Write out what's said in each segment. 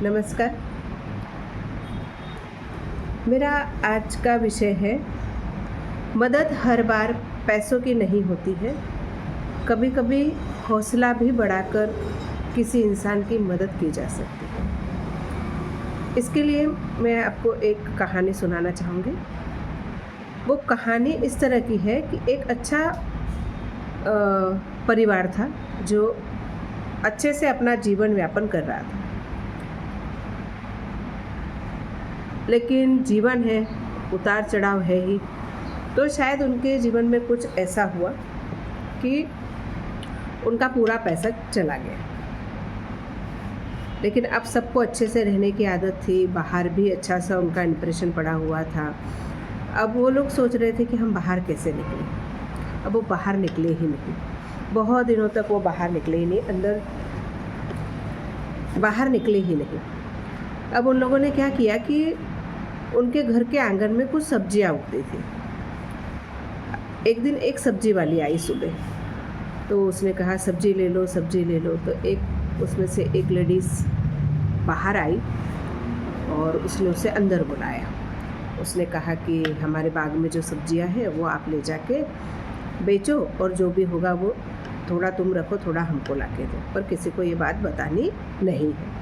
नमस्कार। मेरा आज का विषय है, मदद हर बार पैसों की नहीं होती है। कभी कभी हौसला भी बढ़ाकर किसी इंसान की मदद की जा सकती है। इसके लिए मैं आपको एक कहानी सुनाना चाहूँगी। वो कहानी इस तरह की है कि एक अच्छा परिवार था जो अच्छे से अपना जीवन यापन कर रहा था। लेकिन जीवन है, उतार चढ़ाव है ही। तो शायद उनके जीवन में कुछ ऐसा हुआ कि उनका पूरा पैसा चला गया। लेकिन अब सबको अच्छे से रहने की आदत थी, बाहर भी अच्छा सा उनका इम्प्रेशन पड़ा हुआ था। अब वो लोग सोच रहे थे कि हम बाहर कैसे निकलें। अब वो बाहर निकले ही नहीं। बहुत दिनों तक वो बाहर निकले ही नहीं, अंदर बाहर निकले ही नहीं। अब उन लोगों ने क्या किया कि उनके घर के आंगन में कुछ सब्जियां उगती थी। एक दिन एक सब्जी वाली आई सुबह, तो उसने कहा सब्जी ले लो, सब्जी ले लो। तो एक उसमें से एक लेडीज़ बाहर आई और उसने उसे अंदर बुलाया। उसने कहा कि हमारे बाग में जो सब्जियां हैं वो आप ले जाके बेचो, और जो भी होगा वो थोड़ा तुम रखो, थोड़ा हमको ला के दो, पर किसी को ये बात बतानी नहीं है।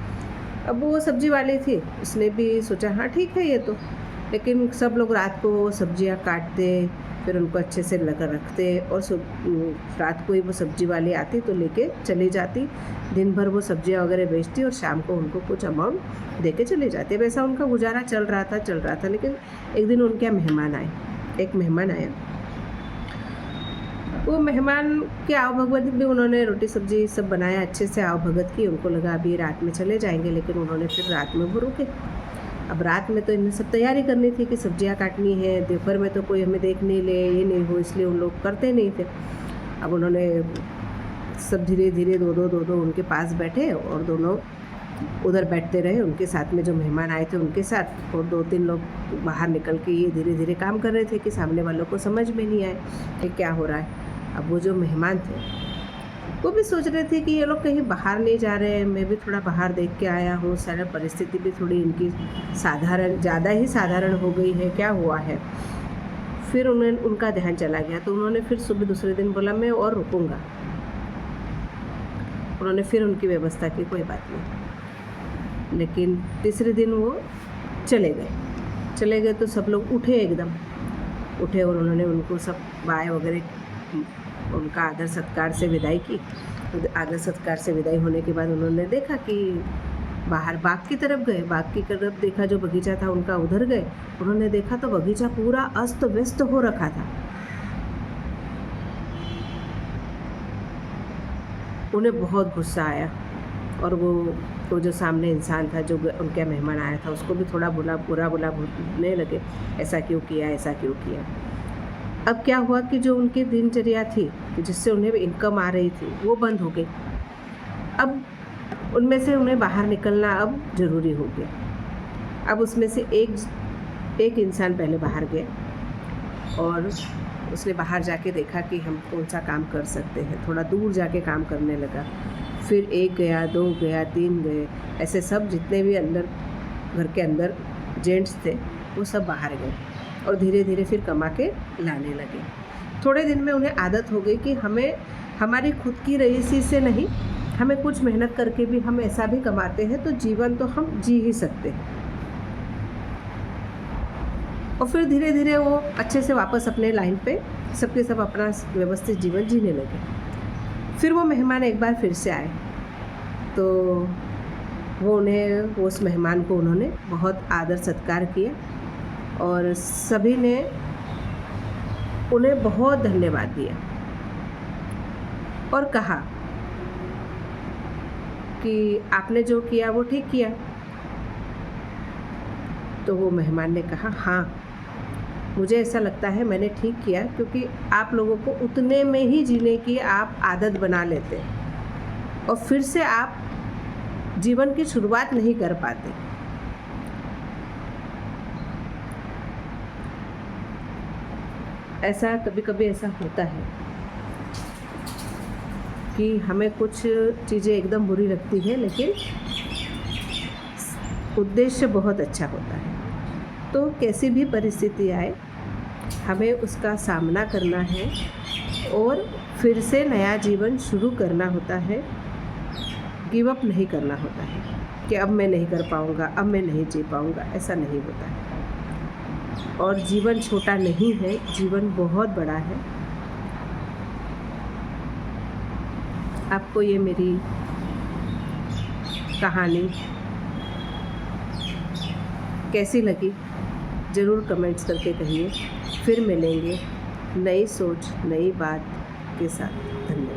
अब वो सब्जी वाली थी, उसने भी सोचा हाँ ठीक है ये तो। लेकिन सब लोग रात को वो सब्जियाँ काटते, फिर उनको अच्छे से लगा रखते, और रात को ही वो सब्जी वाली आती तो लेके चली जाती। दिन भर वो सब्जियाँ वगैरह बेचती और शाम को उनको कुछ अमाउंट दे के चली जाती। वैसा उनका गुजारा चल रहा था। लेकिन एक दिन उनके मेहमान आए। एक मेहमान आया। वो मेहमान के आव भगत भी उन्होंने रोटी सब्जी सब बनाया, अच्छे से आव भगत की। उनको लगा अभी रात में चले जाएंगे, लेकिन उन्होंने फिर रात में वो रुके। अब रात में तो इन्हें सब तैयारी करनी थी कि सब्जियां काटनी है, दोपहर में तो कोई हमें देख नहीं ले, ये नहीं हो, इसलिए उन लोग करते नहीं थे। अब उन्होंने सब धीरे धीरे दो दो उनके पास बैठे और दोनों उधर बैठते रहे उनके साथ में, जो मेहमान आए थे उनके साथ। और 2-3 लोग बाहर निकल के ये धीरे धीरे काम कर रहे थे कि सामने वालों को समझ में नहीं आए कि क्या हो रहा है। अब वो जो मेहमान थे वो भी सोच रहे थे कि ये लोग कहीं बाहर नहीं जा रहे हैं, मैं भी थोड़ा बाहर देख के आया हूँ, सारा परिस्थिति भी थोड़ी इनकी ज़्यादा ही साधारण हो गई है, क्या हुआ है। फिर उनका ध्यान चला गया, तो उन्होंने फिर सुबह दूसरे दिन बोला मैं और रुकूंगा। उन्होंने फिर उनकी व्यवस्था की, कोई बात नहीं। लेकिन तीसरे दिन वो चले गए तो सब लोग उठे और उन्होंने उनको सब बाय वगैरह उनका आदर सत्कार से विदाई की। आदर सत्कार से विदाई होने के बाद उन्होंने देखा कि बाहर बाग की तरफ गए। बाग की तरफ देखा, जो बगीचा था उनका, उधर गए। उन्होंने देखा तो बगीचा पूरा अस्त व्यस्त हो रखा था। उन्हें बहुत गुस्सा आया और वो जो सामने इंसान था, जो उनके मेहमान आया था, उसको भी थोड़ा बुरा बोलने लगे, ऐसा क्यों किया। अब क्या हुआ कि जो उनकी दिनचर्या थी, जिससे उन्हें इनकम आ रही थी, वो बंद हो गई। अब उनमें से उन्हें बाहर निकलना अब ज़रूरी हो गया। अब उसमें से एक इंसान पहले बाहर गया और उसने बाहर जाके देखा कि हम कौन सा काम कर सकते हैं। थोड़ा दूर जाके काम करने लगा। फिर 1 गया, 2 गया, 3 गए, ऐसे सब जितने भी घर के अंदर जेंट्स थे वो सब बाहर गए और धीरे धीरे फिर कमा के लाने लगे। थोड़े दिन में उन्हें आदत हो गई कि हमें हमारी खुद की रईसी से नहीं, हमें कुछ मेहनत करके भी हम ऐसा भी कमाते हैं तो जीवन तो हम जी ही सकते हैं। और फिर धीरे धीरे वो अच्छे से वापस अपने लाइन पे सबके सब अपना व्यवस्थित जीवन जीने लगे। फिर वो मेहमान एक बार फिर से आए, तो उस मेहमान को उन्होंने बहुत आदर सत्कार किया और सभी ने उन्हें बहुत धन्यवाद दिया और कहा कि आपने जो किया वो ठीक किया। तो वो मेहमान ने कहा हाँ, मुझे ऐसा लगता है मैंने ठीक किया, क्योंकि आप लोगों को उतने में ही जीने की आप आदत बना लेते और फिर से आप जीवन की शुरुआत नहीं कर पाते। ऐसा कभी कभी ऐसा होता है कि हमें कुछ चीज़ें एकदम बुरी लगती है, लेकिन उद्देश्य बहुत अच्छा होता है। तो कैसी भी परिस्थिति आए, हमें उसका सामना करना है और फिर से नया जीवन शुरू करना होता है। गिव अप नहीं करना होता है कि अब मैं नहीं कर पाऊँगा, अब मैं नहीं जी पाऊँगा, ऐसा नहीं होता है। और जीवन छोटा नहीं है, जीवन बहुत बड़ा है। आपको ये मेरी कहानी कैसी लगी ज़रूर कमेंट्स करके कहिए। फिर मिलेंगे नई सोच नई बात के साथ। धन्यवाद।